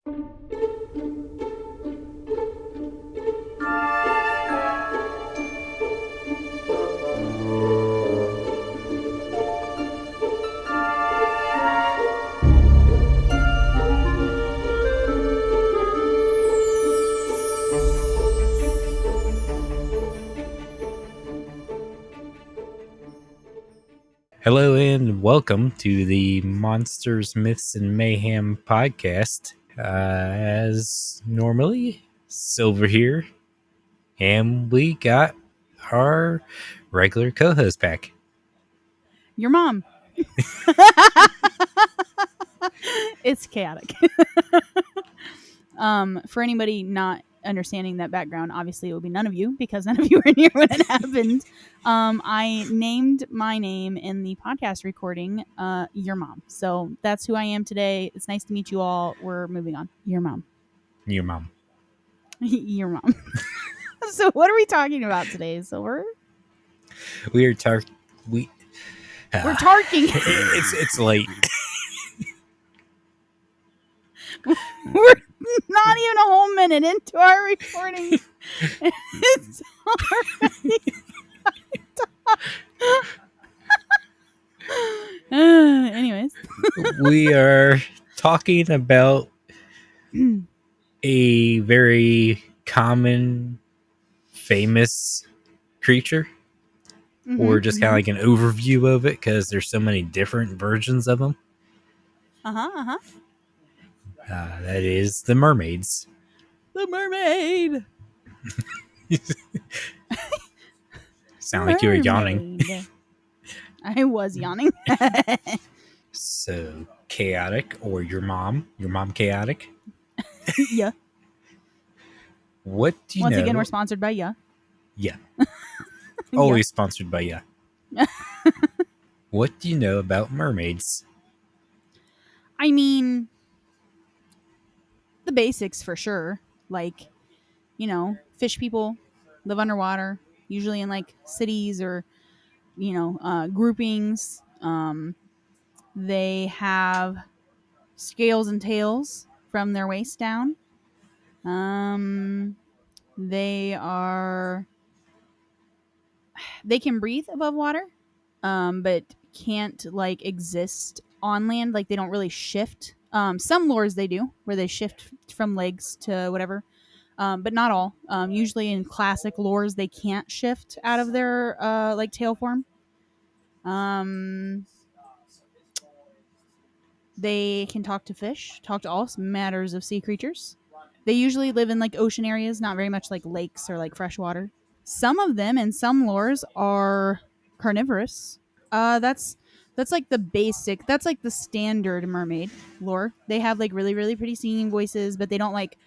Hello and welcome to the Monsters, Myths, and Mayhem podcast. As normally, Silver here, and we got our regular co-host back. Your mom. It's chaotic. For anybody not understanding that background, obviously it will be none of you because none of you were in here when it happened. I named my name in the podcast recording, Your Mom. So that's who I am today. It's nice to meet you all. We're moving on. Your mom. Your mom. Your mom. So what are we talking about today, Silver? We are talking. We're tarking. It's late. We're not even a whole minute into our recording. It's already anyways. We are talking about a very common, famous creature. Or just kind of like an overview of it because there's so many different versions of them. That is the mermaids. The mermaid. Sound like you were yawning. I was yawning. So chaotic, or your mom chaotic. Yeah. What do you Once know? again, we're sponsored by Ya. Yeah. Always sponsored by Ya. What do you know about mermaids? I mean, the basics for sure. Like, fish people live underwater, usually in like cities or, groupings. They have scales and tails from their waist down. They can breathe above water, but can't like exist on land. Like they don't really shift. Some lores they do, where they shift from legs to whatever, but not all. Usually in classic lores, they can't shift out of their like tail form. They can talk to fish, talk to all matters of sea creatures. They usually live in like ocean areas, not very much like lakes or like freshwater. Some of them in some lores are carnivorous. That's like the basic. That's like the standard mermaid lore. They have like really really pretty singing voices, but they don't like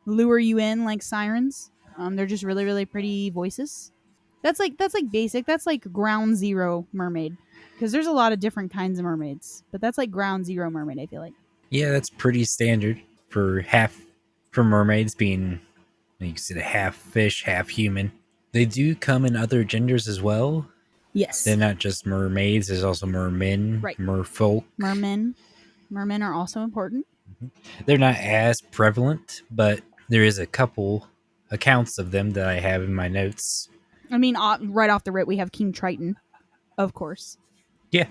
lure you in like sirens. They're just really really pretty voices. That's like basic. That's like ground zero mermaid. Because there's a lot of different kinds of mermaids, but that's like ground zero mermaid. I feel like. Yeah, that's pretty standard for mermaids being, like you said, half fish, half human. They do come in other genders as well. Yes. They're not just mermaids. There's also mermen, right. merfolk. Mermen are also important. They're not as prevalent, but there is a couple accounts of them that I have in my notes. I mean, right off the rip, we have King Triton, of course. Yeah,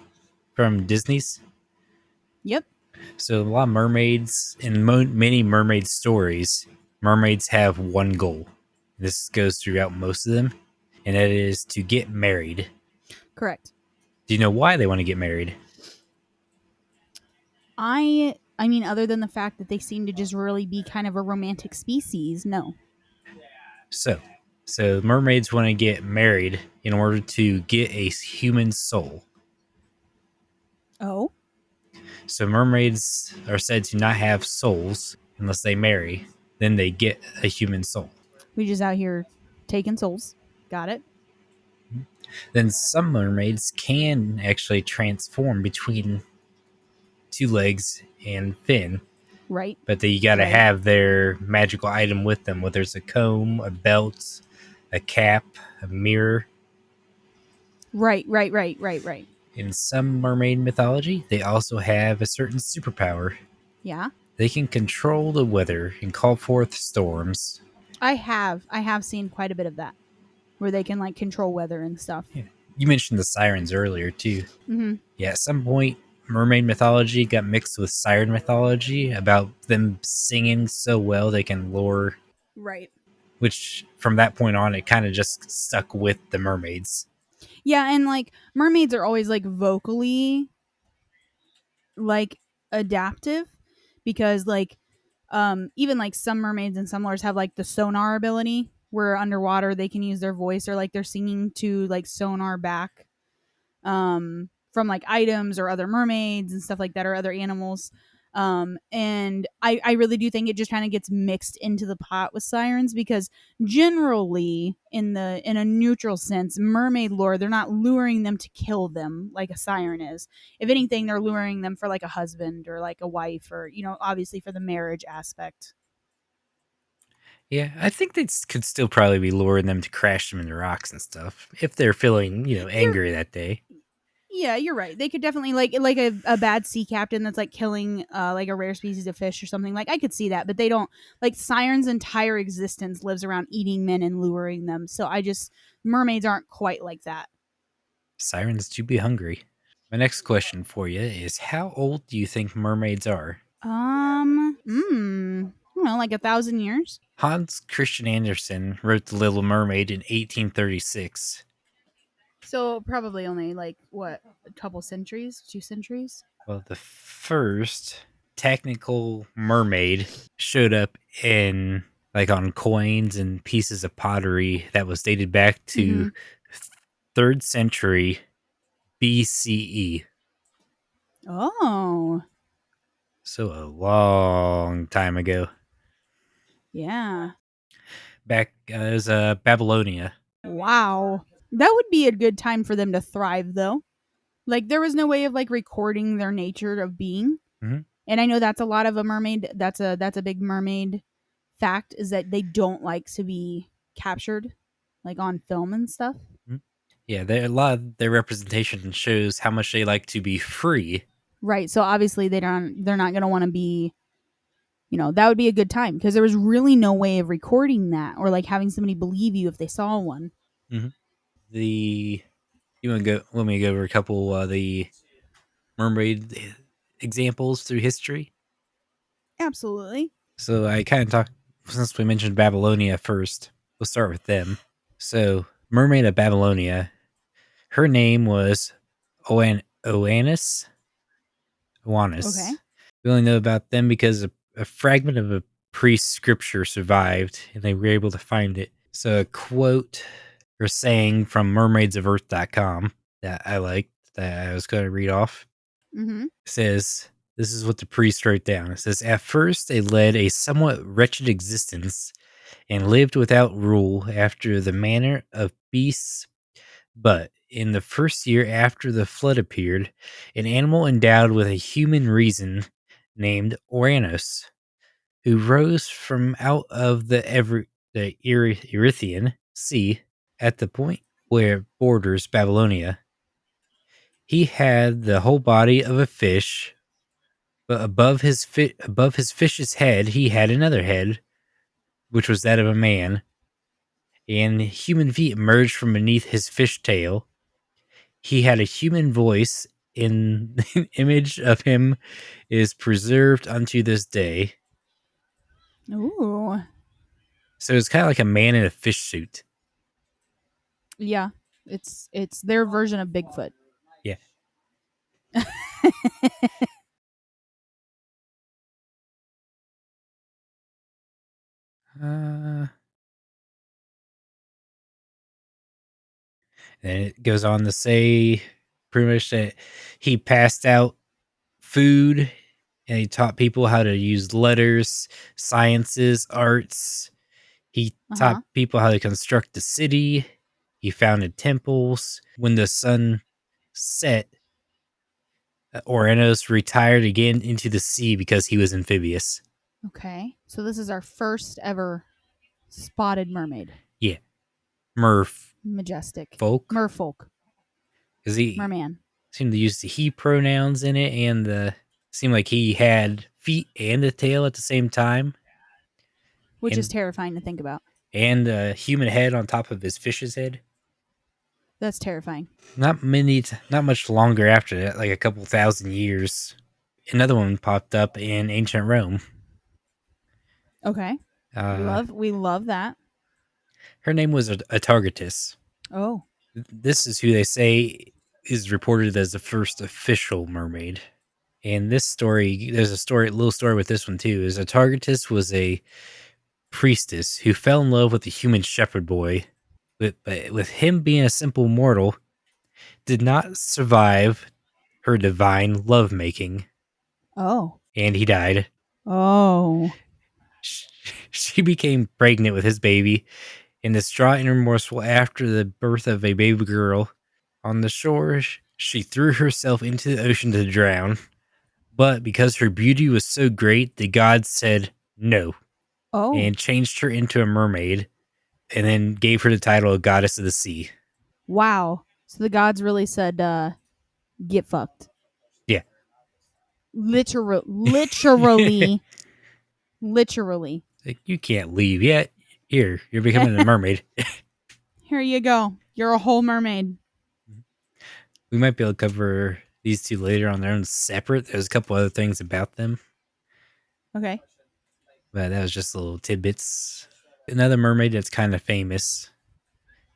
from Disney's. Yep. So a lot of mermaids, in many mermaid stories, mermaids have one goal. This goes throughout most of them, and that is to get married. Correct. Do you know why they want to get married? I mean, other than the fact that they seem to just really be kind of a romantic species, no. So mermaids want to get married in order to get a human soul. Oh? So mermaids are said to not have souls unless they marry. Then they get a human soul. We just out here taking souls. Got it. Then some mermaids can actually transform between two legs and fin. Right. But you got to have their magical item with them, whether it's a comb, a belt, a cap, a mirror. Right. In some mermaid mythology, they also have a certain superpower. Yeah. They can control the weather and call forth storms. I have seen quite a bit of that where they can like control weather and stuff. Yeah. You mentioned the sirens earlier too. Mm-hmm. Yeah, at some point, mermaid mythology got mixed with siren mythology about them singing so well they can lure. Right. Which from that point on, it kind of just stuck with the mermaids. Yeah, and like mermaids are always like vocally like adaptive because like even like some mermaids and some lures have like the sonar ability where underwater they can use their voice or like they're singing to like sonar back from like items or other mermaids and stuff like that or other animals. And I really do think it just kind of gets mixed into the pot with sirens because generally in a neutral sense, mermaid lore, they're not luring them to kill them like a siren is. If anything, they're luring them for like a husband or like a wife or, obviously for the marriage aspect. Yeah, I think they could still probably be luring them to crash them into rocks and stuff if they're feeling, You're angry that day. Yeah, you're right. They could definitely like a bad sea captain that's like killing like a rare species of fish or something. Like I could see that, but they don't like Siren's entire existence lives around eating men and luring them. So mermaids aren't quite like that. Sirens do be hungry. My next question for you is how old do you think mermaids are? I don't know, like 1,000 years. Hans Christian Andersen wrote The Little Mermaid in 1836. So probably only like what, a couple centuries, 2 centuries. Well, the first technical mermaid showed up in on coins and pieces of pottery that was dated back Mm-hmm. to 3rd century BCE. Oh, So a long time ago. yeah. Back it was Babylonia. Wow. That would be a good time for them to thrive, though. Like there was no way of like recording their nature of being. Mm-hmm. And I know that's a lot of a mermaid. That's a big mermaid fact is that they don't like to be captured, like on film and stuff. Yeah, a lot of their representation shows how much they like to be free. Right. So obviously they're not gonna want to be. That would be a good time because there was really no way of recording that or like having somebody believe you if they saw one. Mm-hmm. The you want me to go over a couple the mermaid examples through history? Absolutely. So I kind of talked since we mentioned Babylonia first. We'll start with them. So Mermaid of Babylonia, her name was Oannes. Okay. Oannes. We only know about them because a fragment of a priest's scripture survived, and they were able to find it. So a quote or saying from mermaidsoferarth.com that I liked that I was going to read off Mm-hmm. says, this is what the priest wrote down. It says, at first they led a somewhat wretched existence and lived without rule after the manner of beasts. But in the first year after the flood appeared, an animal endowed with a human reason named Oranos, who rose from out of the Erythraean Sea at the point where it borders Babylonia. He had the whole body of a fish, but above his fish's head, he had another head, which was that of a man, and human feet emerged from beneath his fish tail. He had a human voice, in an image of him is preserved unto this day. Ooh. So it's kind of like a man in a fish suit. Yeah. It's their version of Bigfoot. Yeah. Uh, and it goes on to say pretty much that he passed out food and he taught people how to use letters, sciences, arts. He taught Uh-huh. people how to construct a city. He founded temples. When the sun set, Oranos retired again into the sea because he was amphibious. Okay. So this is our first ever spotted mermaid. Yeah. Merfolk. Majestic. Because Merfolk. he Merman. seemed to use the he pronouns in it, and seemed like he had feet and a tail at the same time, Which is and terrifying to think about. a human head on top of his fish's head. That's terrifying. Not much longer after that, like a couple thousand years, another one popped up in ancient Rome. Okay. Uh, We love that. Her name was Atargatis. Oh. This is who they say is reported as the first official mermaid. And this story, there's a little story with this one too. Is Atargatis was a priestess who fell in love with a human shepherd boy, but with him being a simple mortal, did not survive her divine lovemaking, Oh. and he died. Oh. She became pregnant with his baby, and distraught and remorseful after the birth of a baby girl. On the shore, she threw herself into the ocean to drown. But because her beauty was so great, the gods said no Oh. and changed her into a mermaid and then gave her the title of Goddess of the Sea. Wow. So the gods really said, get fucked. Yeah. Literally. Literally. Like, you can't leave yet. Here, you're becoming a mermaid. Here you go. You're a whole mermaid. We might be able to cover these two later on their own separate. There's a couple other things about them, Okay. but that was just little tidbits. Another mermaid that's kind of famous.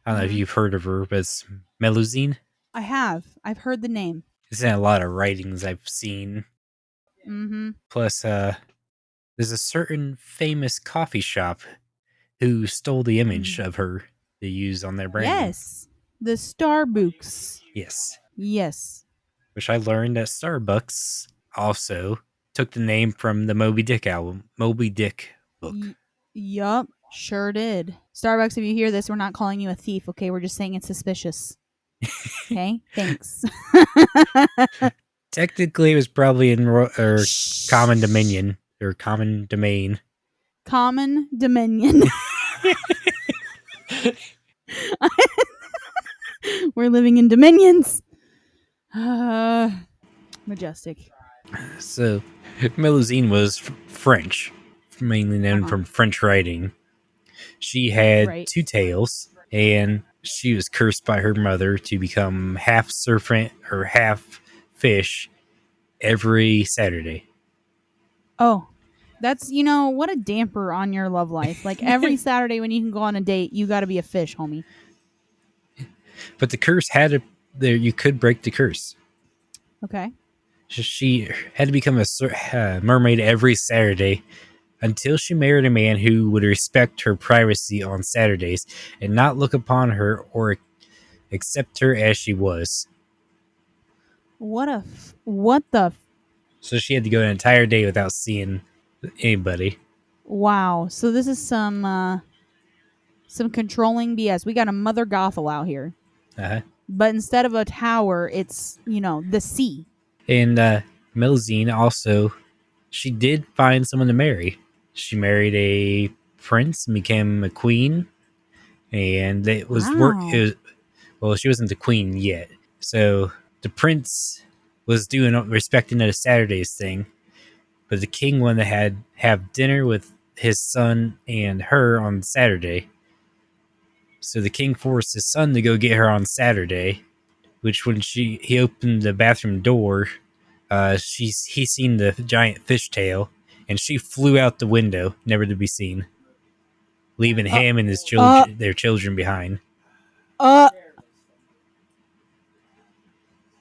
I don't know if Mm-hmm. you've heard of her, but it's Melusine. I have. I've heard the name. It's in a lot of writings I've seen. Mm-hmm. Plus, there's a certain famous coffee shop who stole the image of her to use on their branding. Yes. The Starbooks. Yes. Yes. Which I learned that Starbucks also took the name from the Moby Dick album, Moby Dick book. Yup. Sure did. Starbucks, if you hear this, we're not calling you a thief, okay? We're just saying it's suspicious. Okay? Thanks. Technically, it was probably in Common Shh. Dominion or Common Domain. Common Dominion. We're living in dominions. Majestic. So, Melusine was French, mainly known from French writing. She had Right. two tails, and she was cursed by her mother to become half serpent or half fish every Saturday. Oh, that's, what a damper on your love life. Like every Saturday when you can go on a date, you got to be a fish, homie. But the curse had to, there you could break the curse. Okay. She had to become a mermaid every Saturday until she married a man who would respect her privacy on Saturdays and not look upon her or accept her as she was. What the So she had to go an entire day without seeing anybody. wow. So this is some controlling BS. We got a Mother Gothel out here. Uh-huh. But instead of a tower, it's, the sea. And Melusine also, she did find someone to marry. She married a prince and became a queen. And it was Wow. well, she wasn't the queen yet. So the prince was doing respecting the Saturdays thing, but the king wanted to have dinner with his son and her on Saturday. So the king forced his son to go get her on Saturday, which when he opened the bathroom door, he seen the giant fish tail, and she flew out the window, never to be seen, leaving Uh, him and uh, their children behind. uh,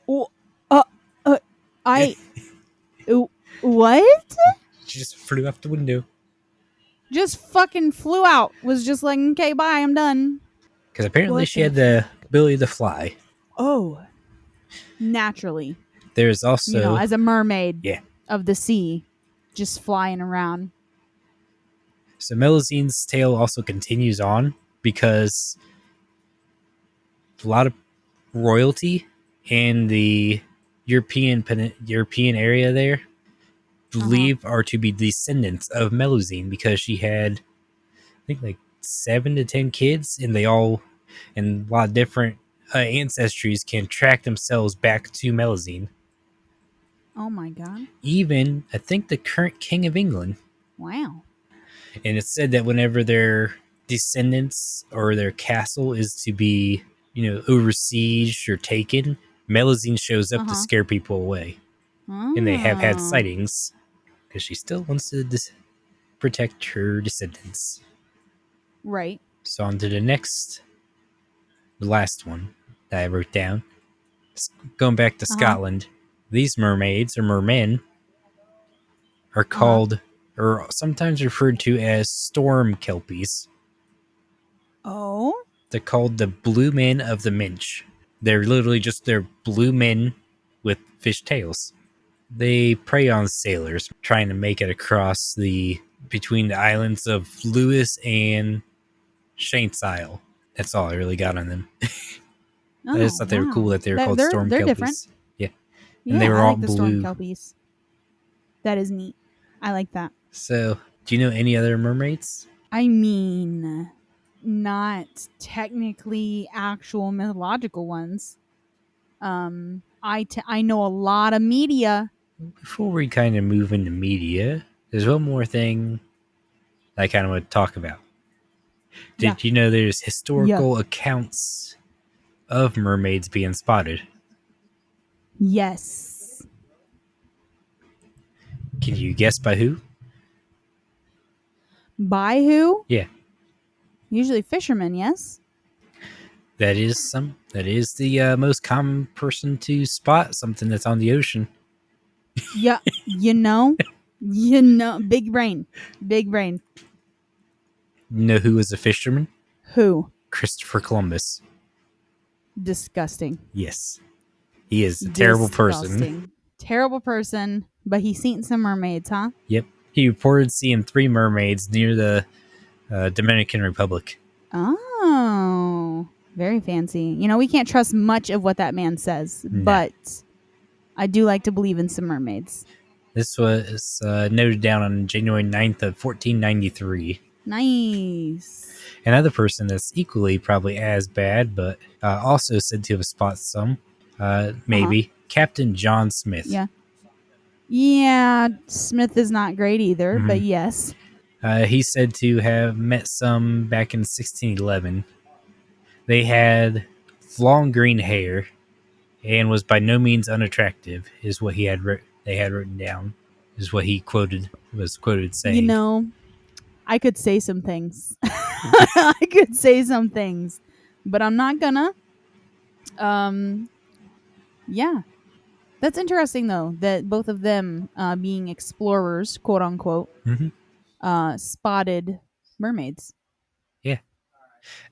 uh, uh, uh I, what? She just flew out the window Just fucking flew out. Was just like, okay, bye, I'm done. because apparently What she the had the fuck? ability to fly. Oh, naturally. There's also As a mermaid yeah. of the sea, just flying around. So Melusine's tale also continues on because a lot of royalty in the European area there believe are to be descendants of Melusine because she had, I think, like 7 to 10 kids, and they all, and a lot of different ancestries can track themselves back to Melusine. Oh my god. even I think the current king of England. Wow. And it's said that whenever their descendants or their castle is to be, over siege or taken, Melusine shows up to Uh-huh. scare people away. And they have had Oh. sightings because she still wants to protect her descendants. Right. So on to the last one that I wrote down. Going back to Uh-huh. Scotland, these mermaids or mermen are Uh-huh. called, or sometimes referred to as storm kelpies. Oh. They're called the blue men of the Minch. They're blue men with fish tails. They prey on sailors trying to make it across the between the islands of Lewis and Shanks Isle. That's all I really got on them. I just Oh, thought they were cool wow. that they were They're called they're storm they're different. kelpies. Yeah, and they Yeah, were I all like the storm blue. kelpies. That is neat. I like that. So, do you know any other mermaids? I mean, not technically actual mythological ones. I know a lot of media. Before we kind of move into media, there's one more thing I kind of want to talk about. Yeah. Did you know there's Yeah. historical accounts of mermaids being spotted? Yes. Can you guess by who? By who? Yeah, Usually fishermen, yes? that is the most common person to spot something that's on the ocean. Yeah. You know, big brain. Big brain. You know who was a fisherman? Who? Christopher Columbus. Disgusting. Yes, he is a terrible person. Disgusting. Terrible person, but he's seen some mermaids, huh? Yep, he reported seeing 3 mermaids near the Dominican Republic. Oh, very fancy. You know, we can't trust much of what that man says, No, but I do like to believe in some mermaids. this was noted down on January 9th of 1493. Nice. Another person that's equally probably as bad, but also said to have spotted some, Uh huh. maybe Captain John Smith. Yeah. Yeah, Smith is not great either, but Mhm. yes. He's said to have met some back in 1611. They had long green hair and was by no means unattractive, is what they had written down, is what he was quoted You saying. know, I could say some things. I could say some things, but I'm not gonna. Um, yeah. That's interesting though that both of them being explorers, quote unquote, Hmm. spotted mermaids. Yeah,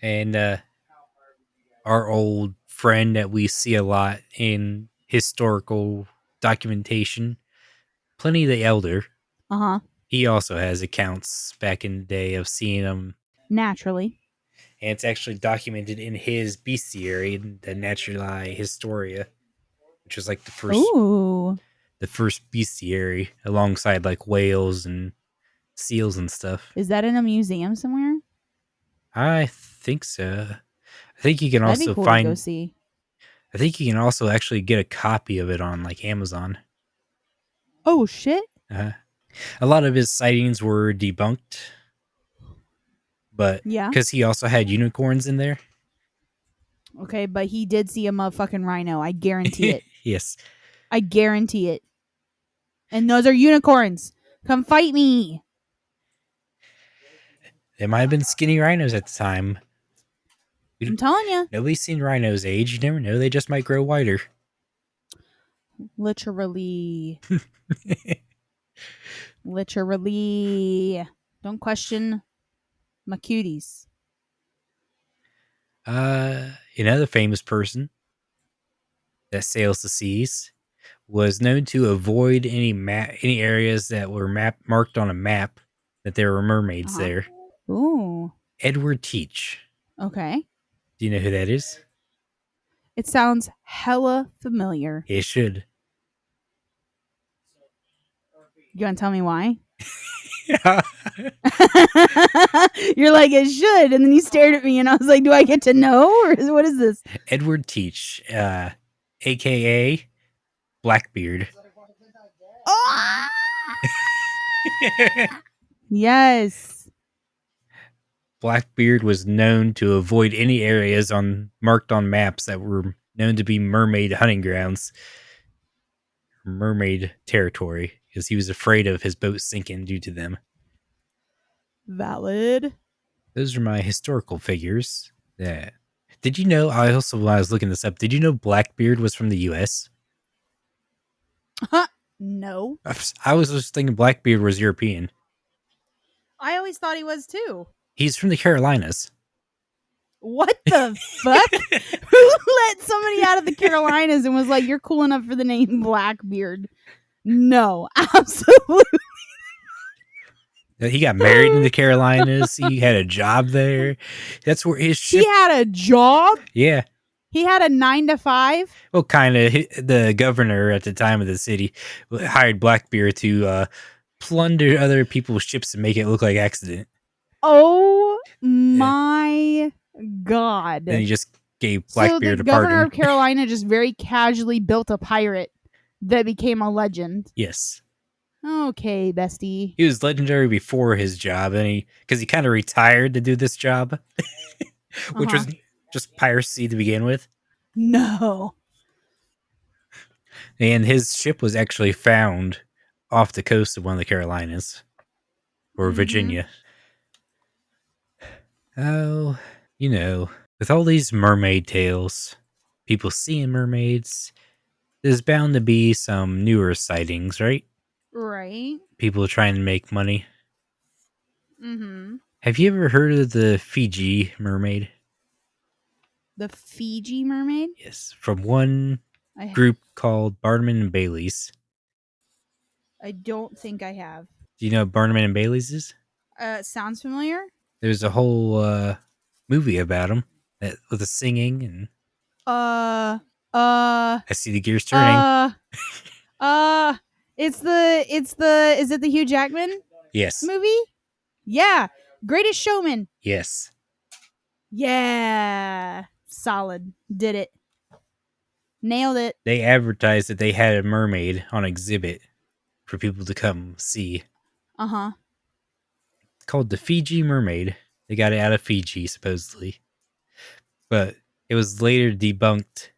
and our old friend that we see a lot in historical documentation, Pliny the Elder. Uh-huh. He also has accounts back in the day of seeing them, Naturally. and it's actually documented in his bestiary, the Naturae Historia, which was like Ooh. the first bestiary alongside like whales and seals and stuff. Is that in a museum somewhere? I think so. I think you can That'd be also cool to go find. see. I think you can also actually get a copy of it on like Amazon. Oh shit. Uh, a lot of his sightings were debunked, but Yeah. because he also had unicorns in there. Okay, but he did see a motherfucking rhino. I guarantee it. Yes, I guarantee it. And those are unicorns. Come fight me. there might have been skinny rhinos at the time. I'm telling you. Nobody's seen rhinos age. You never know; they just might grow wider. Literally. Literally. Don't question my cuties. Another famous person that sails the seas was known to avoid any areas that were marked on a map that there were mermaids Uh-huh. there. Ooh. Edward Teach. Okay. Do you know who that is? It sounds hella familiar. It should. You want to tell me why? You're like, it should. And then you stared at me and I was like, do I get to know? Or what is this? Edward Teach, aka Blackbeard. Ah! Yes. Blackbeard was known to avoid any areas marked on maps that were known to be mermaid hunting grounds, mermaid territory, because he was afraid of his boat sinking due to them. Valid. Those are my historical figures. Yeah. Did you know? I also, when I was looking this up, did you know Blackbeard was from the U.S.? No. I was just thinking Blackbeard was European. I always thought he was too. He's from the Carolinas. What the fuck? Who let somebody out of the Carolinas and was like, "You're cool enough for the name Blackbeard"? No, absolutely. He got married in the Carolinas. He had a job there. That's where his ship. He had a job. Yeah. He had a 9 to 5. Well, kind of. The governor at the time of the city hired Blackbeard to plunder other people's ships and make it look like accident. Oh Yeah. my god! Then he just gave So the Blackbeard a governor pardon. of Carolina just very casually built a pirate that became a legend. Yes. Okay, bestie. He was legendary before his job, and because he kind of retired to do this job, which was just piracy to begin with. No. And his ship was actually found off the coast of one of the Carolinas or Virginia. Oh, with all these mermaid tales, people seeing mermaids, there's bound to be some newer sightings, right? Right. People trying to make money. Mm-hmm. Have you ever heard of the Fiji mermaid? The Fiji mermaid? Yes, from one I group called Barnum and Bailey's. I don't think I have. Do you know what Barnum and Bailey's is? Sounds familiar? There's a whole movie about them with the singing, and Uh I see the gears turning. It's is it the Hugh Jackman Yes. movie? Yeah. Greatest Showman. Yes. Yeah. Solid. Did it. Nailed it. They advertised that they had a mermaid on exhibit for people to come see. Uh-huh. It's called the Fiji Mermaid. They got it out of Fiji, supposedly. But it was later debunked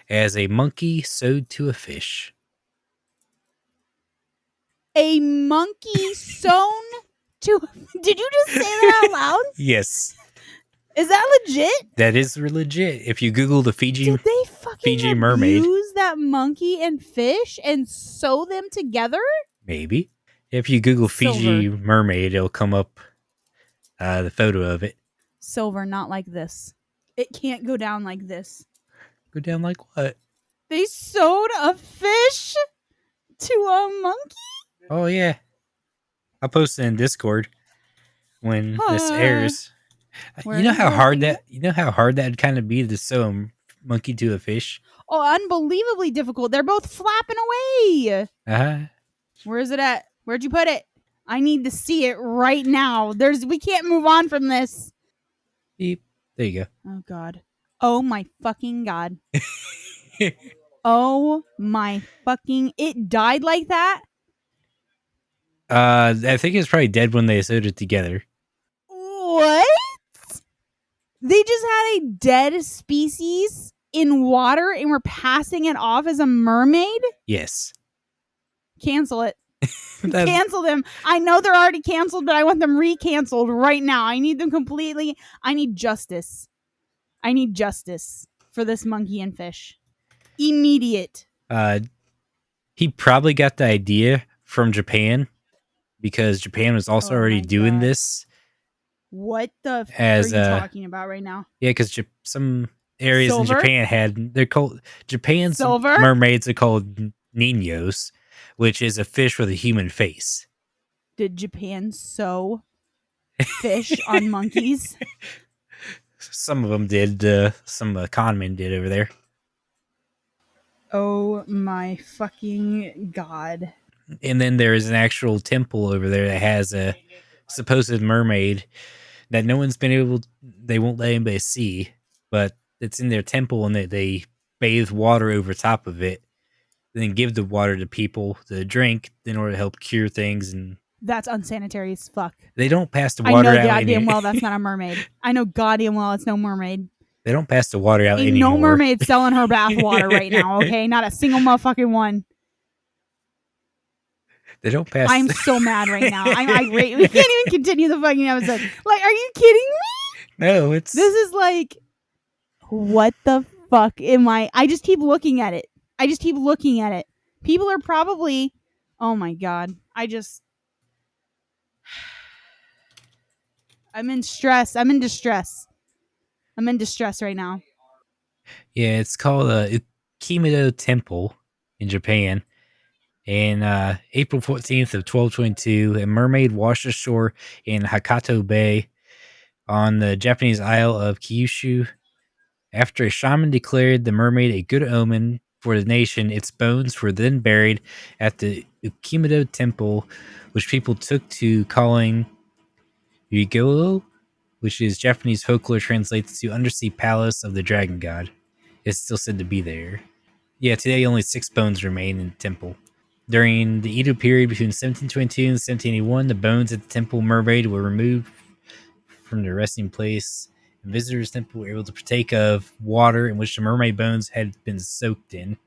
as a monkey sewed to a fish. A monkey sewn to Did you just say that out loud? Yes. Is that legit? That is legit. If you Google the Did they fucking Fiji mermaid, use that monkey and fish and sew them together? maybe. If you Google Fiji Silver. mermaid, it'll come up the photo of it. Silver, not like this. It can't go down like this. Go down like what? They sewed a fish to a monkey? Oh yeah. I'll post it in Discord when this airs. Where You know is how the hard thing? that'd kind of be to sew a monkey to a fish. Oh, unbelievably difficult. They're both flapping away. Where is it at? Where'd you put it? I need to see it right now. We can't move on from this. Beep. There you Oh god. Oh my fucking god. go. Oh my fucking it died like that? I think it's probably dead when they sewed it together. What? They just had a dead species in water and were passing it off as a mermaid? Yes. Cancel it. Cancel them. I know they're already canceled, but I want them re-canceled right now. I need them completely. I need justice. I need justice for this monkey and fish. Immediate. He probably got the idea from Japan because Japan was also Oh already my doing God. this. What the As are you talking about right now? Yeah, because some areas in Silver? Japan they're called Japan's Silver? mermaids are called ninos, which is a fish with a human face. Did Japan sew fish on monkeys? Some of them did. Some con men did over there. Oh my fucking god. And then there is an actual temple over there that has a supposed mermaid that no one's been able. They won't let anybody see, but it's in their temple, and they bathe water over top of it. and then give the water to people to drink in order to help cure things. And That's unsanitary as fuck. they don't pass the I water know out goddamn any. well that's not a mermaid. I know goddamn well it's no mermaid. They don't pass the water out Ain't no anymore. mermaid selling her bath water right now, okay? Not a single motherfucking one. They don't pass. I'm so mad right now. I'm irate. We can't even continue the fucking episode. Like, are you kidding me? No, it's This is like, what the fuck am I? I just keep looking at it. I just keep looking at it. People are probably, oh my God. I'm in stress. I'm in distress. I'm in distress right now. yeah. It's called Ukimido Temple in Japan. And April 14th of 1222, a mermaid washed ashore in Hakato Bay on the Japanese isle of Kyushu. After a shaman declared the mermaid a good omen for the nation, its bones were then buried at the Ukimido Temple, which people took to calling Yugolo, which is Japanese folklore translates to undersea palace of the dragon god. It's still said to be there. Yeah, today only 6 bones remain in the temple. During the Edo period between 1722 and 1781, the bones at the temple mermaid were removed from their resting place, and visitors to the temple were able to partake of water in which the mermaid bones had been soaked in.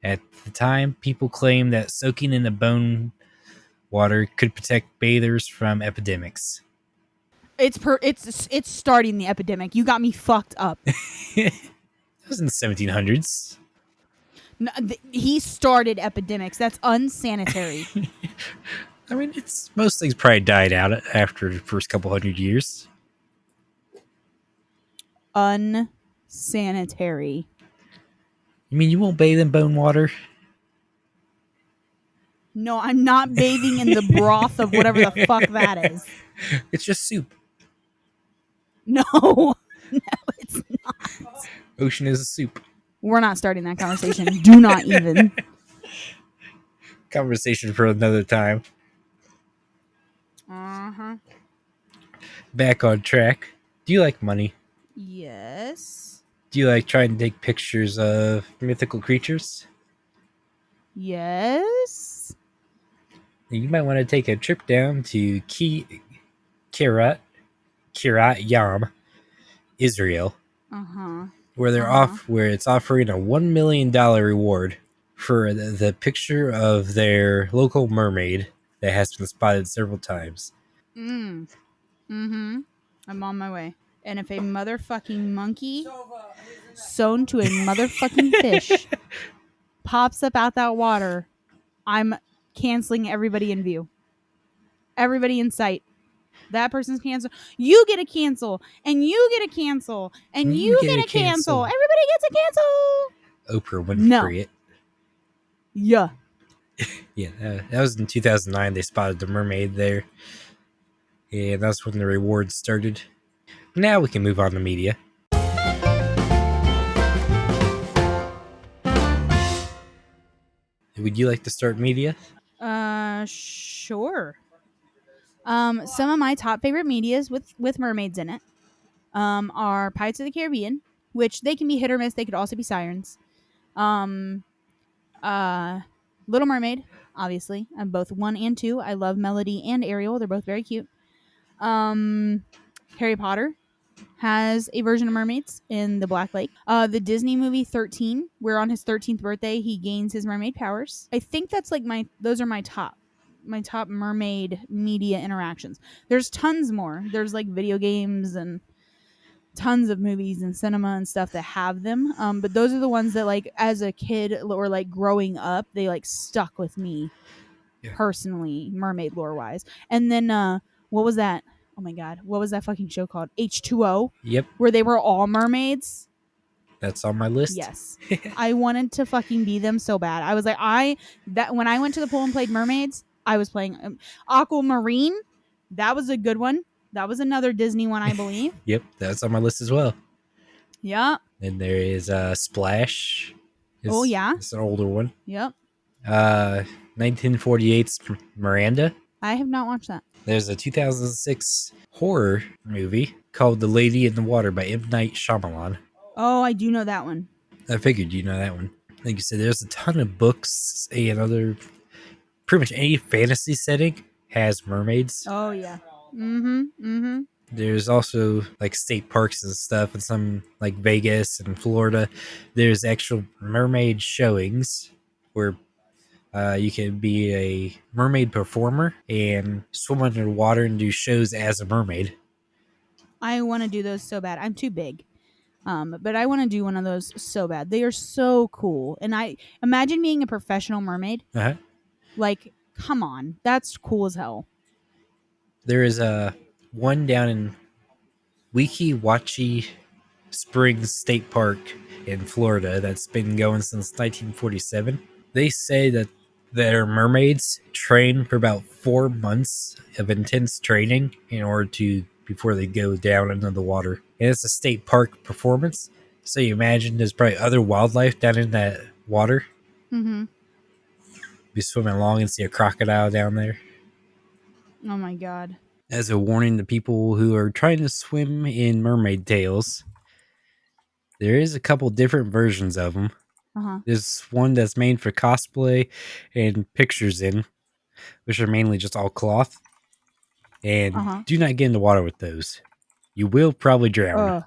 At the time, people claimed that soaking in the bone water could protect bathers from epidemics. It's starting the epidemic. You got me fucked up. That was in the 1700s. No, he started epidemics. That's unsanitary. I mean, it's most things probably died out after the first couple hundred years. Unsanitary. You mean you won't bathe in bone water? No, I'm not bathing in the broth of whatever the fuck that is. It's just soup. No, no, it's not. Ocean is a soup. We're not starting that conversation. Do not even. Conversation for another time. Uh-huh. Back on track. Do you like money? Yes. Do you like trying to take pictures of mythical creatures? Yes. You might want to take a trip down to Kiryat Yam, Israel, Uh-huh. where where it's offering a $1 million reward for the picture of their local mermaid that has been spotted several times. Mm-hmm. I'm on my way. And if a motherfucking monkey sewn to a motherfucking fish pops up out that water, I'm canceling everybody in view. Everybody in sight. That person's canceled. You get a cancel, and you get a cancel, and you get a cancel. Everybody gets a cancel. Oprah Winfrey No. it. Yeah. Yeah, that was in 2009. They spotted the mermaid there. And that's when the rewards started. Now we can move on to media. Would you like to start media? Sure. Some of my top favorite medias with mermaids in it are Pirates of the Caribbean, which they can be hit or miss. They could also be sirens. Um, Little Mermaid, obviously. I'm both 1 and 2. I love Melody and Ariel. They're both very cute. Harry Potter has a version of mermaids in the Black Lake. The Disney movie 13, where on his 13th birthday he gains his mermaid powers. I think that's like those are my top mermaid media interactions. There's tons more. There's like video games and tons of movies and cinema and stuff that have them. But those are the ones that like as a kid or like growing up, they like stuck with me personally, mermaid lore wise. And then what was that? Oh my God, what was that fucking show called? H2O. Yep. Where they were all mermaids. That's on my list. Yes. I wanted to fucking be them so bad. I was like, when I went to the pool and played mermaids, I was playing Aquamarine. That was a good one. That was another Disney one, I believe. Yep, that's on my list as well. Yeah. And there is Splash. Oh yeah. It's an older one. Yep. 1948's Miranda. I have not watched that. There's a 2006 horror movie called The Lady in the Water by M. Night Shyamalan. Oh, I do know that one. I figured you know that one. like you said, there's a ton of books and other pretty much any fantasy setting has mermaids. Oh yeah. Mm-hmm. Mm-hmm. There's also like state parks and stuff, and some like Vegas and Florida. There's actual mermaid showings where you can be a mermaid performer and swim underwater and do shows as a mermaid. I want to do those so bad. I'm too big. But I want to do one of those so bad. They are so cool. And I imagine being a professional mermaid. Uh-huh. Like, come on. That's cool as hell. There is a one down in Weeki Wachi Springs State Park in Florida that's been going since 1947. They say that their mermaids train for about 4 months of intense training in order to before they go down into the water. And it's a state park performance. So you imagine there's probably other wildlife down in that water. Mm-hmm. Be swimming along and see a crocodile down there. Oh my god. As a warning to people who are trying to swim in mermaid tails, there is a couple different versions of them. Uh-huh. There's one that's made for cosplay and pictures in, which are mainly just all cloth. And Uh-huh. do not get in the water with those. You will probably drown.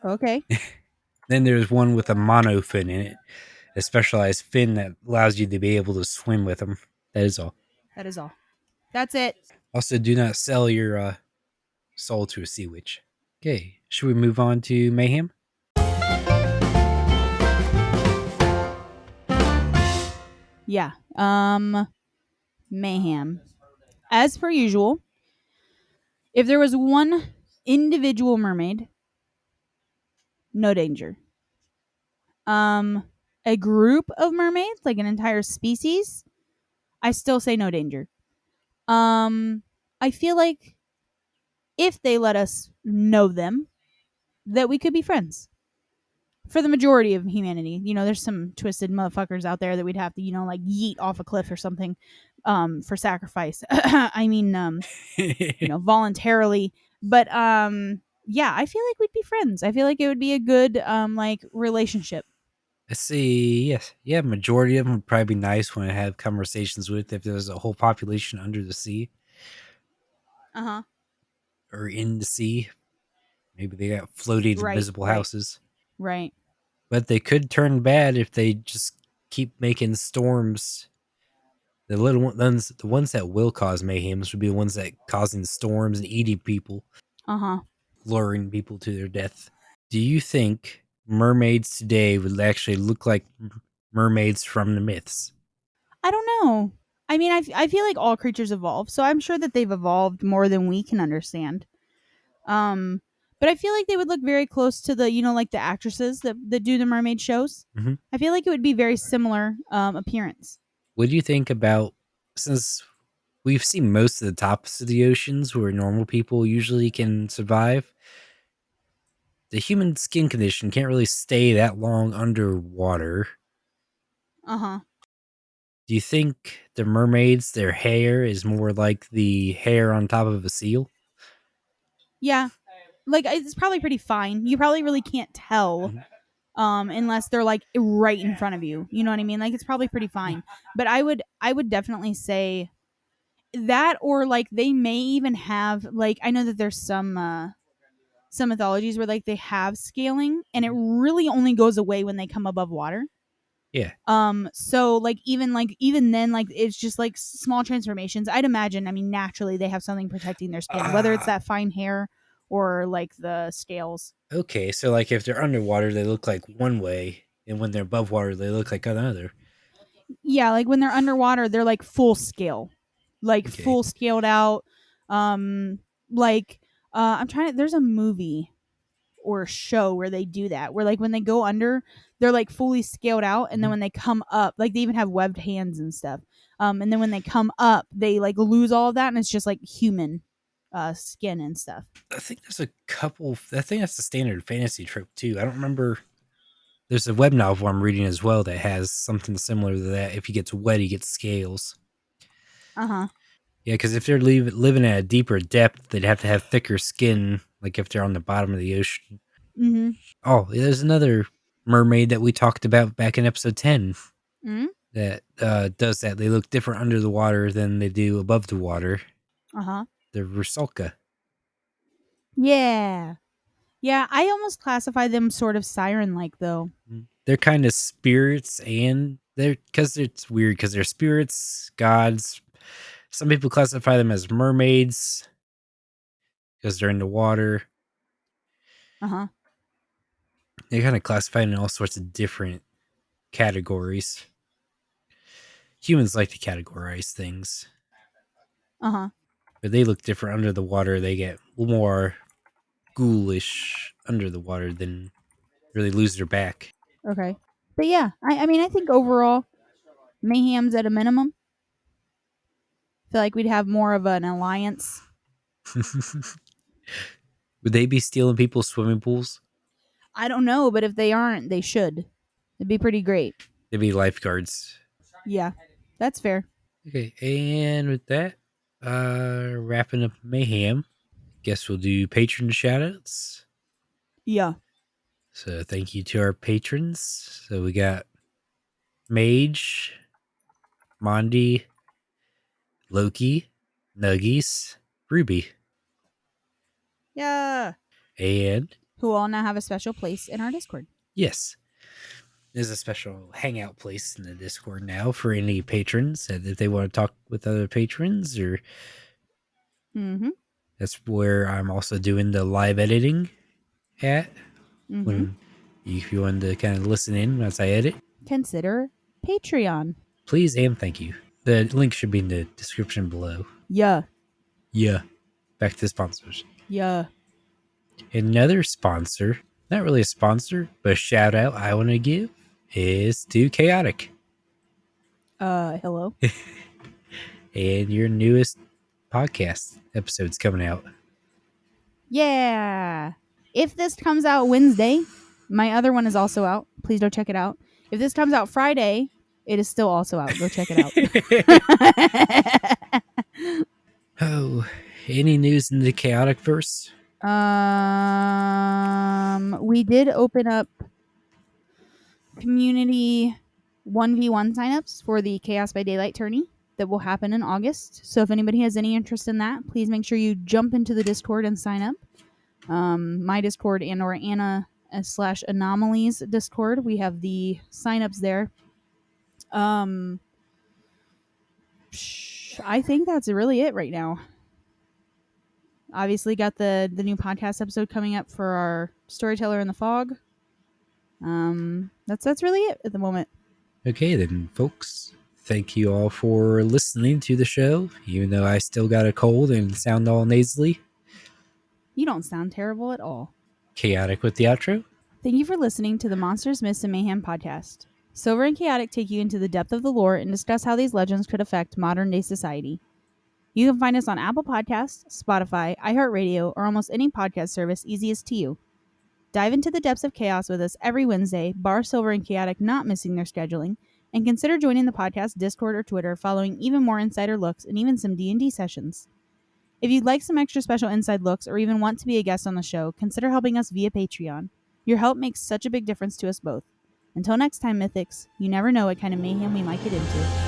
Okay. Then there's one with a mono fin in it, a specialized fin that allows you to be able to swim with them. That is all. That is all. That's it. Also, do not sell your soul to a sea witch. Okay, should we move on to mayhem? Yeah. Mayhem. As per usual, if there was one individual mermaid, no danger. Um, a group of mermaids, like an entire species, I still say no danger. I feel like if they let us know them, that we could be friends. For the majority of humanity, there's some twisted motherfuckers out there that we'd have to, like yeet off a cliff or something, for sacrifice. I mean, voluntarily. But yeah, I feel like we'd be friends. I feel like it would be a good like relationship. Let's see. Yes, yeah. Majority of them would probably be nice when I have conversations with if there's a whole population under the sea Uh huh. or in the sea. Maybe they got floating Right. invisible Right. houses, Right. but they could turn bad if they just keep making storms. The little ones, the ones that will cause mayhem, would be the ones that causing storms and eating people, Uh huh. luring people to their death. Do you think mermaids today would actually look like mermaids from the myths? I don't know. I mean, I feel like all creatures evolve, so I'm sure that they've evolved more than we can understand. Um, but I feel like they would look very close to the, like the actresses that do the mermaid shows. Mm-hmm. I feel like it would be very similar appearance. What do you think about, since we've seen most of the tops of the oceans where normal people usually can survive? The human skin condition can't really stay that long underwater. Uh huh. Do you think the mermaids, their hair is more like the hair on top of a seal? Yeah, like it's probably pretty fine. You probably really can't tell Mhm. unless they're like right in front of you. You know what I mean? Like it's probably pretty Yeah. fine. But I would definitely say that, or like they may even have, like, I know that there's some mythologies where like they have scaling and it Mhm. really only goes away when they come above water. Yeah. So like even then, like it's just like small transformations. I'd imagine, I mean, naturally they have something protecting their skin, whether it's Ah, that fine hair or like the scales. okay. So, like, if they're underwater, they look like one way, and when they're above water, they look like another. Yeah, like when they're underwater, they're like full scale, like Okay. full scaled out. Um, like I'm trying to. There's a movie or a show where they do that, where like when they go under, they're like fully scaled out, and then Mhm. when they come up, like they even have webbed hands and stuff. And then when they come up, they like lose all of that, and it's just like human skin and stuff. I think there's a couple. I think that's the standard fantasy trope too. I don't remember. There's a web novel I'm reading as well that has something similar to that. If he gets wet, he gets scales. Uh huh. Yeah, because if they're living at a deeper depth, they'd have to have thicker skin, like if they're on the bottom of the ocean. Mm-hmm. Oh, there's another. mermaid that we talked about back in episode 10 Mm? that does that. They look different under the water than they do above the water. Uh huh. The Rusalka. Yeah. Yeah, I almost classify them sort of siren like, though. They're kind of spirits, and they're because it's weird because they're spirits, gods. Some people classify them as mermaids because they're in the water. Uh huh. They're kind of classified in all sorts of different categories. Humans like to categorize things, Uh huh. but they look different under the water. They get more ghoulish under the water than really lose their back. Okay. But yeah, I mean, I think overall, Mayhem's at a minimum. Feel like we'd have more of an alliance. Would they be stealing people's swimming pools? I don't know, but if they aren't, they should. It'd be pretty great. They'd be lifeguards. Yeah, that's fair. Okay, and with that, wrapping up Mayhem, guess we'll do patron shoutouts. Yeah. So thank you to our patrons. So we got Mage, Mondi, Loki, Nuggies, Ruby, Yeah. and Who all now have a special place in our Discord. yes, there's a special hangout place in the Discord now for any patrons that if they want to talk with other patrons, or Mm-hmm. that's where I'm also doing the live editing at. Mm-hmm. When if you want to kind of listen in as I edit, Consider Patreon. please and thank you. The link should be in the description below. Yeah. Yeah. Back to the sponsors. Yeah. Another sponsor, not really a sponsor, but a shout out I want to give is to Chaotic Hello. and your newest podcast episode's coming out. Yeah. If this comes out Wednesday, my other one is also out. Please go check it out. If this comes out Friday, it is still also out. Go check it out. Oh, any news in the Chaotic verse? We did open up community 1v1 signups for the Chaos by Daylight tourney that will happen in August. So if anybody has any interest in that, please make sure you jump into the Discord and sign up. My Discord and or Anna / Anomalies Discord. We have the signups there. I think that's really it right now. Obviously, got the new podcast episode coming up for our Storyteller in the Fog. That's really it at the moment. Okay, then, folks. Thank you all for listening to the show, even though I still got a cold and sound all nasally. You don't sound terrible at all. Chaotic with the outro. Thank you for listening to the Monsters, Myths, and Mayhem podcast. Silver and Chaotic take you into the depth of the lore and discuss how these legends could affect modern-day society. You can find us on Apple Podcasts, Spotify, iHeartRadio, or almost any podcast service easiest to you. Dive into the depths of chaos with us every Wednesday, bar Silver and Chaotic not missing their scheduling, and consider joining the podcast Discord or Twitter, following even more insider looks and even some D&D sessions. If you'd like some extra special inside looks or even want to be a guest on the show, consider helping us via Patreon. Your help makes such a big difference to us both. Until next time, Mythics, you never know what kind of mayhem we might get into.